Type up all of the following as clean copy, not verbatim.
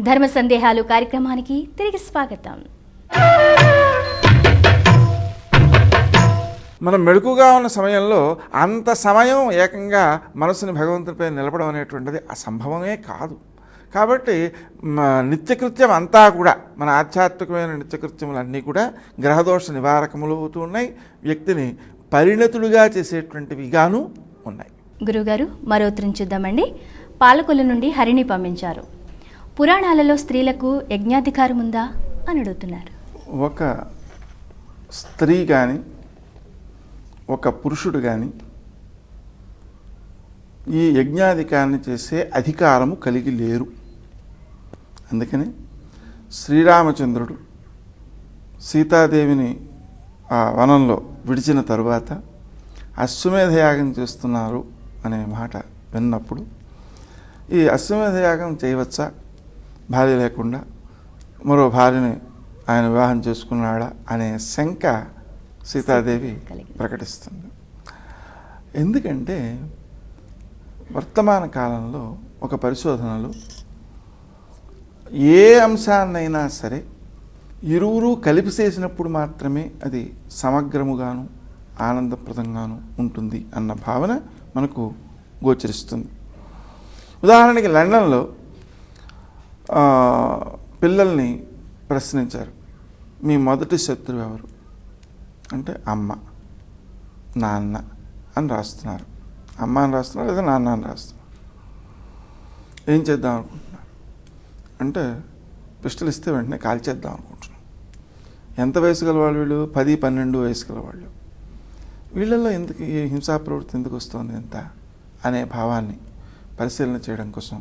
ధర్మ సందేహాలు కార్యక్రమానికి తిరిగి స్వాగతం. మనం మెళుకుగా ఉన్న సమయంలో అంత సమయం ఏకంగా మనసుని భగవంతునిపై నిలపడం అనేటువంటిది అసంభవమే కాదు. కాబట్టి నిత్యకృత్యం అంతా కూడా మన ఆధ్యాత్మికమైన నిత్యకృత్యములన్నీ కూడా గ్రహదోష నివారకములు అవుతూ ఉన్నాయి, వ్యక్తిని పరిణతులుగా చేసేటువంటివిగాను ఉన్నాయి. గురుగారు, మరో ఉత్తరం చూద్దామండి. పాలకొల్లు నుండి హరిని పంపించారు. పురాణాలలో స్త్రీలకు యజ్ఞాధికారం ఉందా అని అడుగుతున్నారు. ఒక స్త్రీ కానీ ఒక పురుషుడు కానీ ఈ యజ్ఞాధికారాన్ని చేసే అధికారము కలిగి లేరు. అందుకని శ్రీరామచంద్రుడు సీతాదేవిని ఆ వనంలో విడిచిన తరువాత అశ్వమేధ యాగం చేస్తున్నారు అనే మాట విన్నప్పుడు ఈ అశ్వమేధ యాగం చేయవచ్చా, భార్య లేకుండా మరో భార్యని ఆయన వివాహం చేసుకున్నాడా అనే శంక సీతాదేవి ప్రకటిస్తుంది. ఎందుకంటే వర్తమాన కాలంలో ఒక పరిశోధనలు ఏ అంశాన్నైనా సరే ఇరువురు కలిపి చేసినప్పుడు మాత్రమే అది సమగ్రముగాను ఆనందప్రదంగాను ఉంటుంది అన్న భావన మనకు గోచరిస్తుంది. ఉదాహరణకి లండన్లో పిల్లల్ని ప్రశ్నించారు, మీ మొదటి శత్రువు ఎవరు అంటే అమ్మ నాన్న అని రాస్తున్నారు. అమ్మ అని రాస్తున్నారు లేదా నాన్న అని రాస్తున్నారు. ఏం చేద్దాం అనుకుంటున్నారు అంటే పిస్టల్ ఇస్తే వెంటనే కాల్చేద్దాం అనుకుంటున్నాం. ఎంత వయసు గల వాళ్ళు వీళ్ళు? 10-12 వయసు గల వాళ్ళు. వీళ్ళల్లో ఎందుకు ఈ హింసా ప్రవృత్తి ఎందుకు వస్తుంది ఎంత అనే భావాన్ని పరిశీలన చేయడం కోసం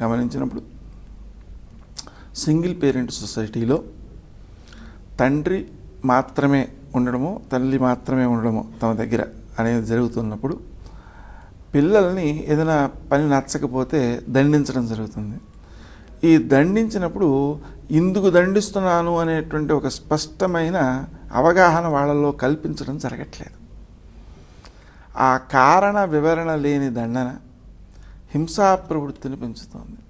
గమనించినప్పుడు సింగిల్ పేరెంట్ సొసైటీలో తండ్రి మాత్రమే ఉండడమో తల్లి మాత్రమే ఉండడమో తమ దగ్గర అనేది జరుగుతున్నప్పుడు పిల్లల్ని ఏదైనా పని నచ్చకపోతే దండించడం జరుగుతుంది. ఈ దండించినప్పుడు ఇందుకు దండిస్తున్నాను అనేటువంటి ఒక స్పష్టమైన అవగాహన వాళ్ళలో కల్పించడం జరగట్లేదు. ఆ కారణ వివరణ లేని దండన హింసా ప్రవృత్తిని పెంచుతోంది.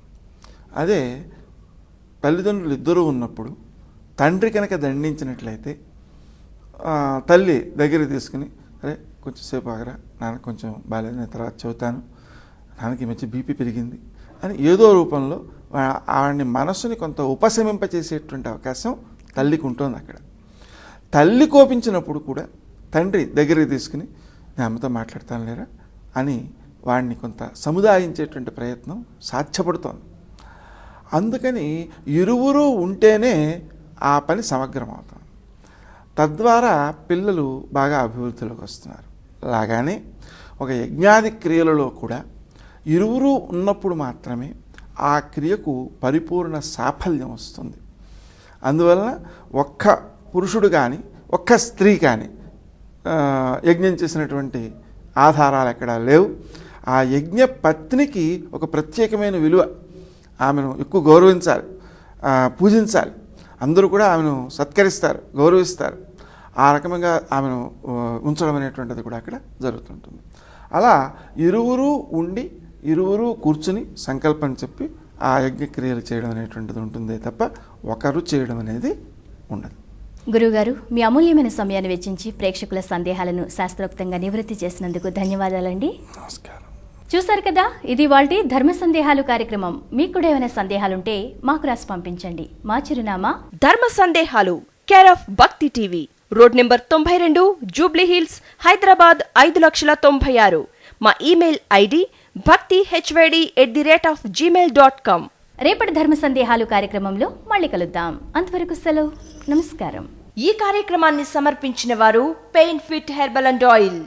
అదే తల్లిదండ్రులు ఇద్దరూ ఉన్నప్పుడు తండ్రి కనుక దండించినట్లయితే తల్లి దగ్గరికి తీసుకుని, అరే కొంచెం సేపు ఆగరా, నాన్న కొంచెం బాగాలేదు, నేను తర్వాత చెబుతాను, నాన్నకి ఈ మధ్య బీపీ పెరిగింది అని ఏదో రూపంలో ఆవిడని మనస్సుని కొంత ఉపశమింపచేసేటువంటి అవకాశం తల్లికి ఉంటుంది. అక్కడ తల్లి కోపించినప్పుడు కూడా తండ్రి దగ్గరికి తీసుకుని నేను అమ్మతో మాట్లాడతాను లేరా అని వాడిని కొంత సముదాయించేటువంటి ప్రయత్నం సాధ్యపడుతోంది. అందుకని ఇరువురు ఉంటేనే ఆ పని సమగ్రం అవుతుంది. తద్వారా పిల్లలు బాగా అభివృద్ధిలోకి వస్తున్నారు. అలాగానే ఒక యజ్ఞాది క్రియలలో కూడా ఇరువురు ఉన్నప్పుడు మాత్రమే ఆ క్రియకు పరిపూర్ణ సాఫల్యం వస్తుంది. అందువలన ఒక్క పురుషుడు కానీ ఒక్క స్త్రీ కానీ యజ్ఞం చేసినటువంటి ఆధారాలు ఎక్కడా లేవు. ఆ యజ్ఞ పత్నికి ఒక ప్రత్యేకమైన విలువ, ఆమెను ఎక్కువ గౌరవించాలి, పూజించాలి, అందరూ కూడా ఆమెను సత్కరిస్తారు, గౌరవిస్తారు. ఆ రకంగా ఆమెను ఉంచడం అనేటువంటిది కూడా అక్కడ జరుగుతుంటుంది. అలా ఇరువురు ఉండి ఇరువురు కూర్చుని సంకల్పం చెప్పి ఆ యజ్ఞక్రియలు చేయడం అనేటువంటిది ఉంటుందే తప్ప ఒకరు చేయడం అనేది ఉండదు. గురువుగారు, మీ అమూల్యమైన సమయాన్ని వెచ్చించి ప్రేక్షకుల సందేహాలను శాస్త్రోక్తంగా నివృత్తి చేసినందుకు ధన్యవాదాలండి. నమస్కారం. చూశారు కదా, ఇది వాల్టి ధర్మ సందేహాలు కార్యక్రమం. మీకు కూడా ఏమైనా సందేహాలుంటే మాకు రాసి పంపించండి. మా చిరునామా ధర్మ సందేహాలు, కేర్ ఆఫ్ భక్తి TV, road number 92, Jubilee hills, Hyderabad 5,96,000. మా ఇమెయిల్ ఐడి bhaktihyd@gmail.com. రేపటి ధర్మ సందేహాలు కార్యక్రమంలో మళ్ళీ కలుద్దాం. అంతవరకు సెలవు. నమస్కారం. ఈ కార్యక్రమాన్ని సమర్పించిన వారు pain fit herbal and oil.